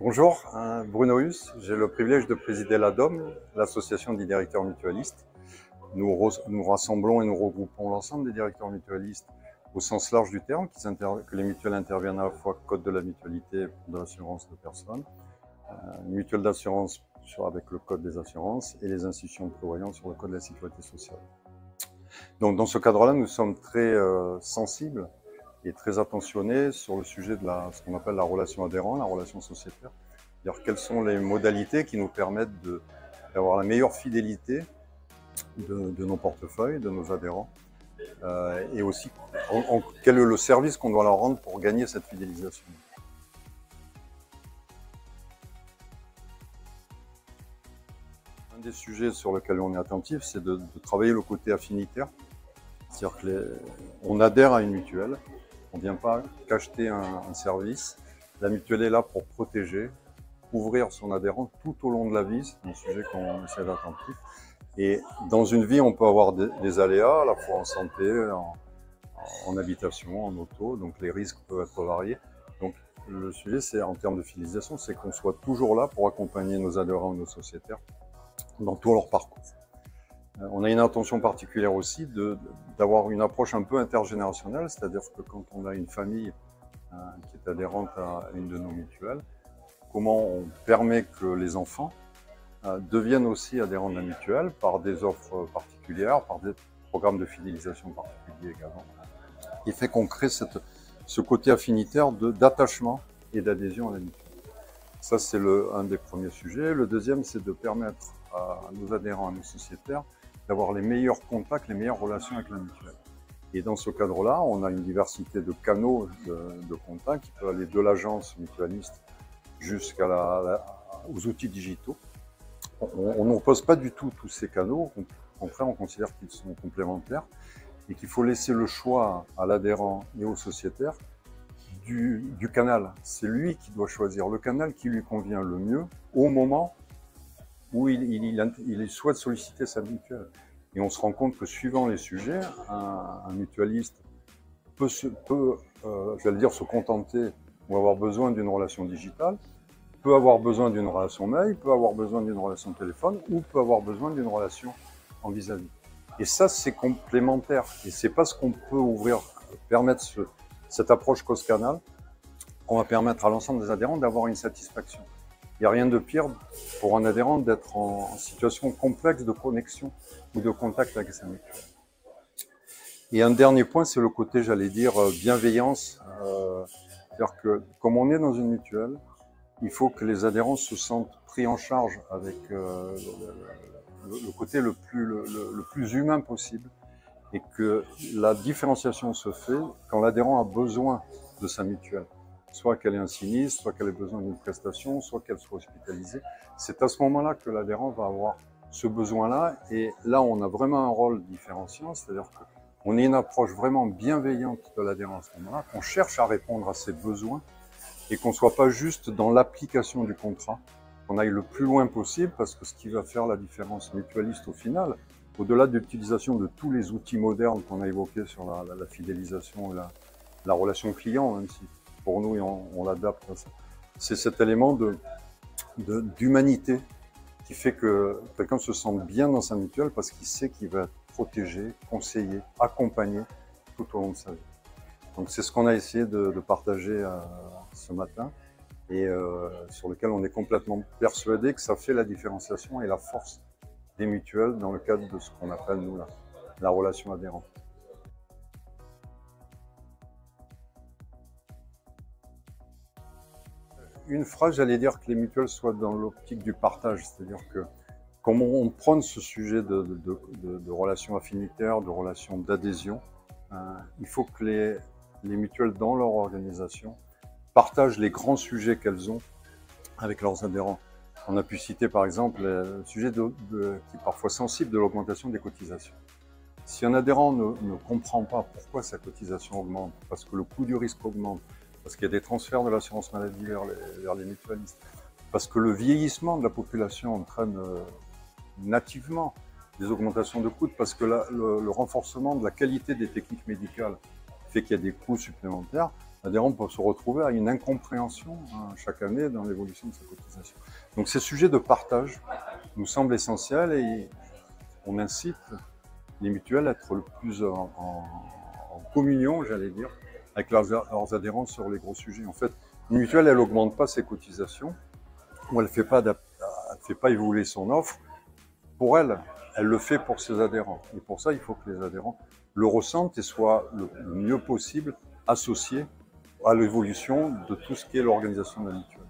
Bonjour, Bruno Huss. J'ai le privilège de présider l'ADOM, l'association des directeurs mutualistes. Nous rassemblons et nous regroupons l'ensemble des directeurs mutualistes au sens large du terme, que les mutuelles interviennent à la fois code de la mutualité pour de l'assurance de personnes, une mutuelle d'assurance avec le code des assurances et les institutions de prévoyance sur le code de la sécurité sociale. Donc dans ce cadre-là, nous sommes très sensibles et très attentionné sur le sujet de ce qu'on appelle la relation adhérent, la relation sociétaire. C'est-à-dire quelles sont les modalités qui nous permettent d'avoir la meilleure fidélité de nos portefeuilles, de nos adhérents, et aussi quel est le service qu'on doit leur rendre pour gagner cette fidélisation. Un des sujets sur lesquels on est attentif, c'est de travailler le côté affinitaire. C'est-à-dire qu'on adhère à une mutuelle, on ne vient pas qu'acheter un service. La mutuelle est là pour protéger, couvrir son adhérent tout au long de la vie. C'est un sujet qu'on essaie d'attentif. Et dans une vie, on peut avoir des aléas, à la fois en santé, en habitation, en auto. Donc les risques peuvent être variés. Donc le sujet, c'est en termes de fidélisation, c'est qu'on soit toujours là pour accompagner nos adhérents, nos sociétaires dans tout leur parcours. On a une attention particulière aussi d'avoir une approche un peu intergénérationnelle, c'est-à-dire que quand on a une famille qui est adhérente à une de nos mutuelles, comment on permet que les enfants deviennent aussi adhérents de la mutuelle par des offres particulières, par des programmes de fidélisation particuliers également. Il fait qu'on crée ce côté affinitaire d'attachement et d'adhésion à la mutuelle. Ça, c'est un des premiers sujets. Le deuxième, c'est de permettre à nos adhérents, à nos sociétaires, d'avoir les meilleurs contacts, les meilleures relations avec la mutuelle. Et dans ce cadre-là, on a une diversité de canaux de contact qui peut aller de l'agence mutualiste jusqu'aux outils digitaux. On n'oppose pas du tout tous ces canaux. Au contraire, on considère qu'ils sont complémentaires et qu'il faut laisser le choix à l'adhérent et au sociétaire du canal. C'est lui qui doit choisir le canal qui lui convient le mieux au moment où il souhaite solliciter sa mutuelle. Et on se rend compte que suivant les sujets, un mutualiste peut j'allais dire, se contenter ou avoir besoin d'une relation digitale, peut avoir besoin d'une relation mail, peut avoir besoin d'une relation téléphone ou peut avoir besoin d'une relation en vis-à-vis. Et ça, c'est complémentaire. Et c'est parce qu'on peut permettre cette approche cross-canal qu'on va permettre à l'ensemble des adhérents d'avoir une satisfaction. Il n'y a rien de pire pour un adhérent d'être en situation complexe de connexion ou de contact avec sa mutuelle. Et un dernier point, c'est le côté, j'allais dire, bienveillance. C'est-à-dire que comme on est dans une mutuelle, il faut que les adhérents se sentent pris en charge avec le côté le plus humain possible et que la différenciation se fait quand l'adhérent a besoin de sa mutuelle. Soit qu'elle ait un sinistre, soit qu'elle ait besoin d'une prestation, soit qu'elle soit hospitalisée. C'est à ce moment-là que l'adhérent va avoir ce besoin-là. Et là, on a vraiment un rôle différenciant, c'est-à-dire qu'on ait une approche vraiment bienveillante de l'adhérent à ce moment-là, qu'on cherche à répondre à ses besoins et qu'on ne soit pas juste dans l'application du contrat, qu'on aille le plus loin possible, parce que ce qui va faire la différence mutualiste au final, au-delà de l'utilisation de tous les outils modernes qu'on a évoqués sur la fidélisation et la relation client, même si pour nous on l'adapte à ça, c'est cet élément d'humanité qui fait que quelqu'un se sent bien dans sa mutuelle parce qu'il sait qu'il va être protégé, conseillé, accompagné tout au long de sa vie. Donc c'est ce qu'on a essayé de partager ce matin et sur lequel on est complètement persuadé que ça fait la différenciation et la force des mutuelles dans le cadre de ce qu'on appelle, nous, la relation adhérente. Une phrase, j'allais dire que les mutuelles soient dans l'optique du partage, c'est-à-dire que comme on prône ce sujet de relations affinitaires, de relations d'adhésion, il faut que les mutuelles dans leur organisation partagent les grands sujets qu'elles ont avec leurs adhérents. On a pu citer par exemple le sujet qui est parfois sensible de l'augmentation des cotisations. Si un adhérent ne comprend pas pourquoi sa cotisation augmente, parce que le coût du risque augmente, parce qu'il y a des transferts de l'assurance maladie vers les mutualistes, parce que le vieillissement de la population entraîne nativement des augmentations de coûts, parce que le renforcement de la qualité des techniques médicales fait qu'il y a des coûts supplémentaires, l'adhérent peut se retrouver à une incompréhension chaque année dans l'évolution de sa cotisation. Donc ces sujets de partage nous semblent essentiels et on incite les mutuelles à être le plus en communion, j'allais dire, avec leurs adhérents sur les gros sujets. En fait, une mutuelle, elle n'augmente pas ses cotisations, ou elle ne fait pas évoluer son offre. Pour elle, elle le fait pour ses adhérents. Et pour ça, il faut que les adhérents le ressentent et soient le mieux possible associés à l'évolution de tout ce qui est l'organisation de la mutuelle.